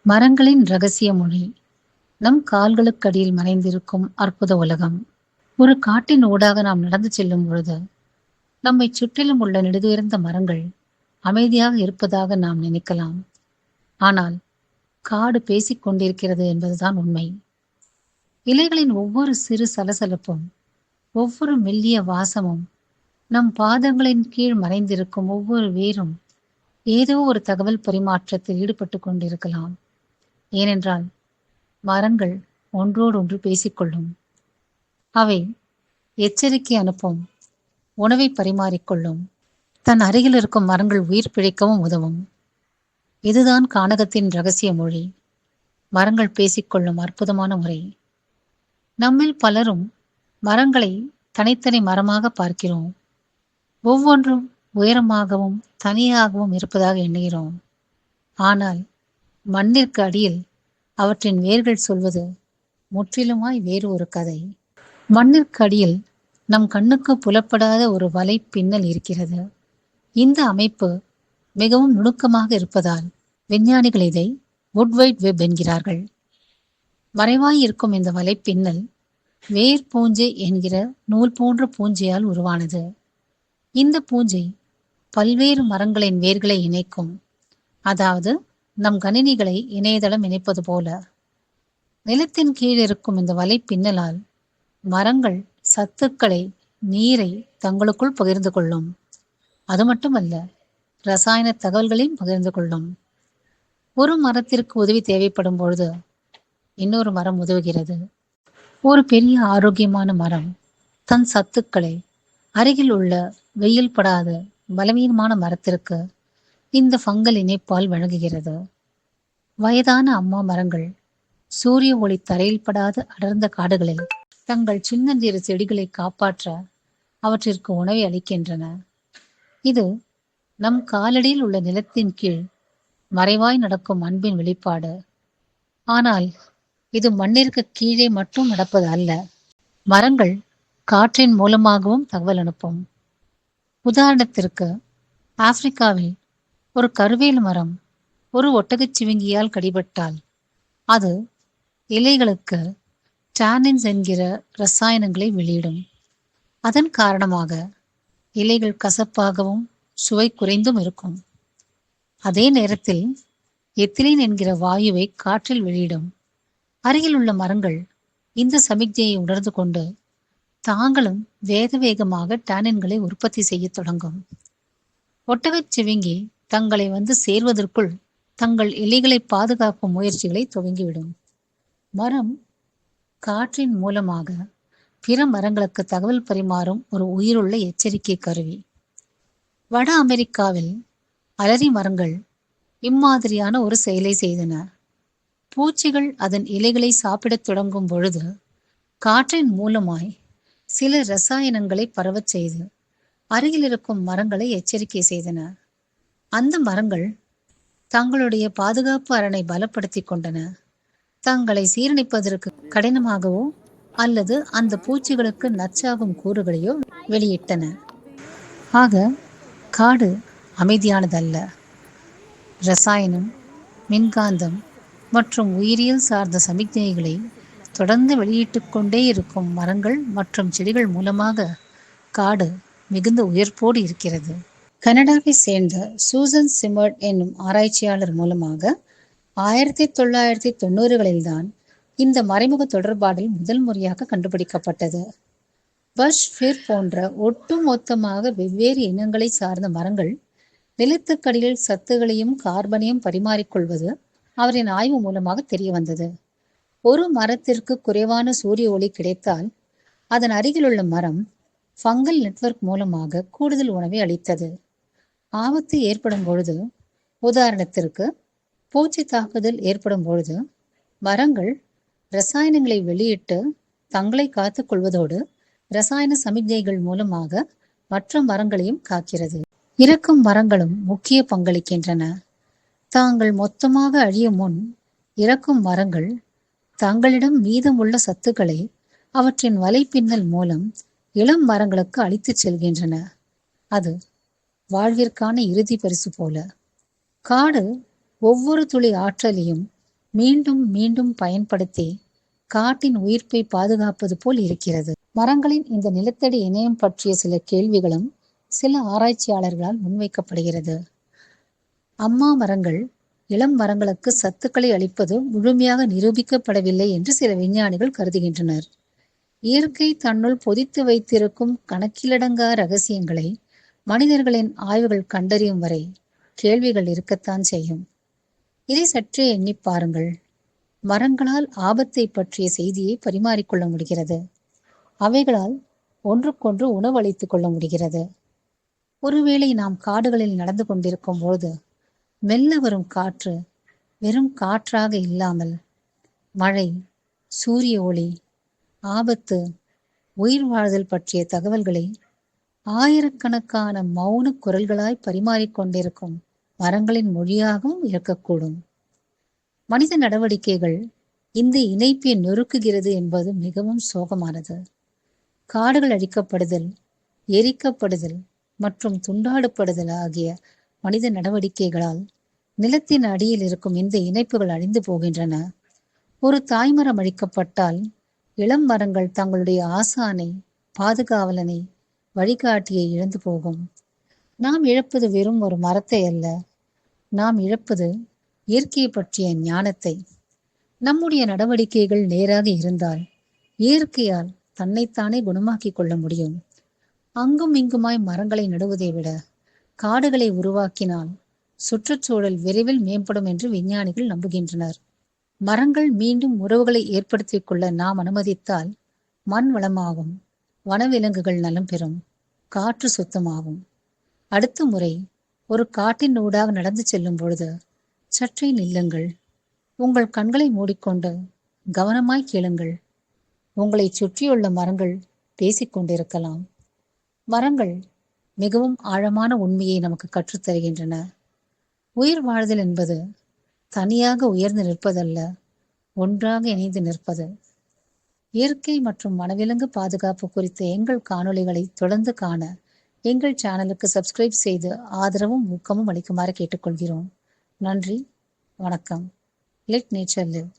மரங்களின் ரகசிய மொழி. நம் கால்களுக்கடியில் மறைந்திருக்கும் அற்புத உலகம். ஒரு காட்டின் ஊடாக நாம் நடந்து செல்லும் பொழுது நம்மை சுற்றிலும் உள்ள நெடுதுயர்ந்த மரங்கள் அமைதியாக இருப்பதாக நாம் நினைக்கலாம். ஆனால் காடு பேசிக் கொண்டிருக்கிறது என்பதுதான் உண்மை. இலைகளின் ஒவ்வொரு சிறு சலசலப்பும், ஒவ்வொரு மெல்லிய வாசமும், நம் பாதங்களின் கீழ் மறைந்திருக்கும் ஒவ்வொரு வேரும் ஏதோ ஒரு தகவல் பரிமாற்றத்தில் ஈடுபட்டு கொண்டிருக்கலாம். ஏனென்றால் மரங்கள் ஒன்றோடொன்று பேசிக்கொள்ளும். அவை எச்சரிக்கை அனுப்பும், உணவை பரிமாறிக்கொள்ளும், தன் அருகில் இருக்கும் மரங்கள் உயிர் பிழைக்கவும் உதவும். இதுதான் கானகத்தின் இரகசிய மொழி, மரங்கள் பேசிக்கொள்ளும் அற்புதமான முறை. நம்மில் பலரும் மரங்களை தனித்தனி மரமாக பார்க்கிறோம். ஒவ்வொன்றும் உயரமாகவும் தனியாகவும் இருப்பதாக எண்ணுகிறோம். ஆனால் மண்ணிற்கு அடியில் அவற்றின் வேர்கள் சொல்வது முற்றிலுமாய் வேறு ஒரு கதை. மண்ணிற்கு அடியில் நம் கண்ணுக்கு புலப்படாத ஒரு வலை பின்னல் இருக்கிறது. இந்த அமைப்பு மிகவும் நுணுக்கமாக இருப்பதால் விஞ்ஞானிகள் இதை வுட்வைட் வெப் என்கிறார்கள். மறைவாய் இருக்கும் இந்த வலை பின்னல் வேர் பூஞ்சை என்கிற நூல் போன்ற பூஞ்சையால் உருவானது. இந்த பூஞ்சை பல்வேறு மரங்களின் வேர்களை இணைக்கும். அதாவது நம் கணினிகளை இணையதளம் இணைப்பது போல. நிலத்தின் கீழ் இருக்கும் இந்த வலை பின்னலால் மரங்கள் சத்துக்களை, நீரை தங்களுக்குள் பகிர்ந்து கொள்ளும். அது மட்டுமல்ல, ரசாயன தகவல்களையும் பகிர்ந்து கொள்ளும். ஒரு மரத்திற்கு உதவி தேவைப்படும் பொழுது இன்னொரு மரம் உதவுகிறது. ஒரு பெரிய ஆரோக்கியமான மரம் தன் சத்துக்களை அருகில் உள்ள வெயில் படாத பலவீனமான மரத்திற்கு இந்த ஃபங்கல் இணைப்பால் வழங்குகிறது. வயதான அம்மா மரங்கள் சூரிய ஒளி தரையில் படாத அடர்ந்த காடுகளில் தங்கள் சின்னஞ்சிறு செடிகளை காப்பாற்ற அவற்றிற்கு உணவை அளிக்கின்றன. இது நம் காலடியில் உள்ள நிலத்தின் கீழ் மறைவாய் நடக்கும் அன்பின் வெளிப்பாடு. ஆனால் இது மண்ணிற்கு கீழே மட்டும் நடப்பது அல்ல. மரங்கள் காற்றின் மூலமாகவும் தகவல் அனுப்பும். உதாரணத்திற்கு, ஆப்பிரிக்காவில் ஒரு கருவேல மரம் ஒரு ஒட்டகச்சிவிங்கியால் கடிபட்டால் அது இலைகளுக்கு டானின்ஸ் என்கிற ரசாயனங்களை வெளியிடும். அதன் காரணமாக இலைகள் கசப்பாகவும் சுவை குறைந்தும் இருக்கும். அதே நேரத்தில் எத்திலீன் என்கிற வாயுவை காற்றில் வெளியிடும். அருகில் உள்ள மரங்கள் இந்த சமிக்ஞையை உணர்ந்து கொண்டு தாங்களும் வேகமாக டானின்களை உற்பத்தி செய்ய தொடங்கும். ஒட்டகச்சிவிங்கி தங்களை வந்து சேர்வதற்குள் தங்கள் இலைகளை பாதுகாக்கும் முயற்சிகளை துவங்கிவிடும். மரம் காற்றின் மூலமாக பிற மரங்களுக்கு தகவல் பரிமாறும் ஒரு உயிருள்ள எச்சரிக்கை கருவி. வட அமெரிக்காவில் அலரி மரங்கள் இம்மாதிரியான ஒரு செயலை செய்தன. பூச்சிகள் அதன் இலைகளை சாப்பிடத் தொடங்கும் பொழுது காற்றின் மூலமாய் சில ரசாயனங்களை பரவச் செய்து அருகில் இருக்கும் மரங்களை எச்சரிக்கை செய்தன. அந்த மரங்கள் தங்களுடைய பாதுகாப்பு அரணை பலப்படுத்தி கொண்டன. தங்களை சீரணிப்பதற்கு கடினமாகவோ அல்லது அந்த பூச்சிகளுக்கு நச்சாகும் கூறுகளையோ வெளியிட்டன. ஆக காடு அமைதியானதல்ல. ரசாயனம், மின்காந்தம் மற்றும் உயிரியல் சார்ந்த சமிக்ஞைகளை தொடர்ந்து வெளியிட்டு கொண்டே இருக்கும் மரங்கள் மற்றும் செடிகள் மூலமாக காடு மிகுந்த உயர்ப்போடு இருக்கிறது. கனடாவை சேர்ந்த சூசன் சிமர்ட் என்னும் ஆராய்ச்சியாளர் மூலமாக 1990களில்தான் இந்த மறைமுக தொடர்பாடல் முதல் முறையாக கண்டுபிடிக்கப்பட்டது. பஷ் ஃபிர் போன்ற ஒட்டுமொத்தமாக வெவ்வேறு இனங்களை சார்ந்த மரங்கள் நிலத்துக்கடியில் சத்துகளையும் கார்பனையும் பரிமாறிக்கொள்வது அவரின் ஆய்வு மூலமாக தெரிய வந்தது. ஒரு மரத்திற்கு குறைவான சூரிய ஒளி கிடைத்தால் அதன் அருகிலுள்ள மரம் ஃபங்கல் நெட்வொர்க் மூலமாக கூடுதல் உணவை அளித்தது. ஆபத்து ஏற்படும் பொழுது, உதாரணத்திற்கு பூச்சி தாக்குதல் ஏற்படும் பொழுது, மரங்கள் ரசாயனங்களை வெளியிட்டு தங்களை காத்துக் கொள்வதோடு ரசாயன சமிக்ஞைகள் மூலமாக மற்ற மரங்களையும் காக்கிறது. இறக்கும் மரங்களும் முக்கிய பங்களிக்கின்றன. தாங்கள் மொத்தமாக அழியும் முன் இறக்கும் மரங்கள் தங்களிடம் மீதமுள்ள சத்துக்களை அவற்றின் வலைப்பின்னல் மூலம் இளம் மரங்களுக்கு அளித்துச் செல்கின்றன. அது வாழ்விற்கான இறுதி பரிசு போல. காடு ஒவ்வொரு துளி ஆற்றலையும் மீண்டும் மீண்டும் பயன்படுத்தி காட்டின் உயிர்ப்பை பாதுகாப்பது போல் இருக்கிறது. மரங்களின் இந்த நிலத்தடி இணையம் பற்றிய சில கேள்விகளும் சில ஆராய்ச்சியாளர்களால் முன்வைக்கப்படுகிறது. அம்மா மரங்கள் இளம் மரங்களுக்கு சத்துக்களை அளிப்பது முழுமையாக நிரூபிக்கப்படவில்லை என்று சில விஞ்ஞானிகள் கருதுகின்றனர். இயற்கை தன்னுள் பொதித்து வைத்திருக்கும் கணக்கிலடங்கா ரகசியங்களை மனிதர்களின் ஆய்வுகள் கண்டறியும் வரை கேள்விகள் இருக்கத்தான் செய்யும். இதை சற்றே எண்ணி பாருங்கள். மரங்களால் ஆபத்தை பற்றிய செய்தியை பரிமாறிக்கொள்ள முடிகிறது. அவைகளால் ஒன்றுக்கொன்று உணவளித்துக் கொள்ள முடிகிறது. ஒருவேளை நாம் காடுகளில் நடந்து கொண்டிருக்கும் பொழுது மெல்ல வரும் காற்று வெறும் காற்றாக இல்லாமல் மழை, சூரிய ஒளி, ஆபத்து, உயிர் வாழ்தல் பற்றிய தகவல்களை ஆயிரக்கணக்கான மௌன குரல்களாய் பரிமாறிக்கொண்டிருக்கும் மரங்களின் மொழியாகவும் இருக்கக்கூடும். மனித நடவடிக்கைகள் இந்த இணைப்பை நொறுக்குகிறது என்பது மிகவும் சோகமானது. காடுகள் அழிக்கப்படுதல், எரிக்கப்படுதல் மற்றும் துண்டாடப்படுதல் ஆகிய மனித நடவடிக்கைகளால் நிலத்தின் அடியில் இருக்கும் இந்த இணைப்புகள் அழிந்து போகின்றன. ஒரு தாய்மரம் அழிக்கப்பட்டால் இளம் மரங்கள் தங்களுடைய ஆசானை, பாதுகாவலனை, வழிகாட்டியை இழந்து போகும். நாம் இழப்பது வெறும் ஒரு மரத்தை அல்ல, நாம் இழப்பது இயற்கையை பற்றிய ஞானத்தை. நம்முடைய நடவடிக்கைகள் நேராக இருந்தால் இயற்கையால் தன்னைத்தானே குணமாக்கிக் கொள்ள முடியும். அங்கும் இங்குமாய் மரங்களை நடுவதை விட காடுகளை உருவாக்கினால் சுற்றுச்சூழல் விரைவில் மேம்படும் என்று விஞ்ஞானிகள் நம்புகின்றனர். மரங்கள் மீண்டும் உறவுகளை ஏற்படுத்திக் கொள்ள நாம் அனுமதித்தால் மண் வளமாகும், வனவிலங்குகள் நலம் பெறும், காற்று சுத்தமாகும். அடுத்த முறை ஒரு காட்டின் ஊடாக நடந்து செல்லும் பொழுது சற்றே நில்லுங்கள். உங்கள் கண்களை மூடிக்கொண்டு கவனமாய் கேளுங்கள். உங்களை சுற்றியுள்ள மரங்கள் பேசிக்கொண்டிருக்கலாம். மரங்கள் மிகவும் ஆழமான உண்மையை நமக்கு கற்றுத்தருகின்றன. உயிர் வாழ்தல் என்பது தனியாக உயர்ந்து நிற்பதல்ல, ஒன்றாக இணைந்து நிற்பது. இயற்கை மற்றும் வனவிலங்கு பாதுகாப்பு குறித்த எங்கள் காணொளிகளை தொடர்ந்து காண எங்கள் சேனலுக்கு சப்ஸ்கிரைப் செய்து ஆதரவும் ஊக்கமும் அளிக்குமாறு கேட்டுக்கொள்கிறோம். நன்றி, வணக்கம். Let nature live.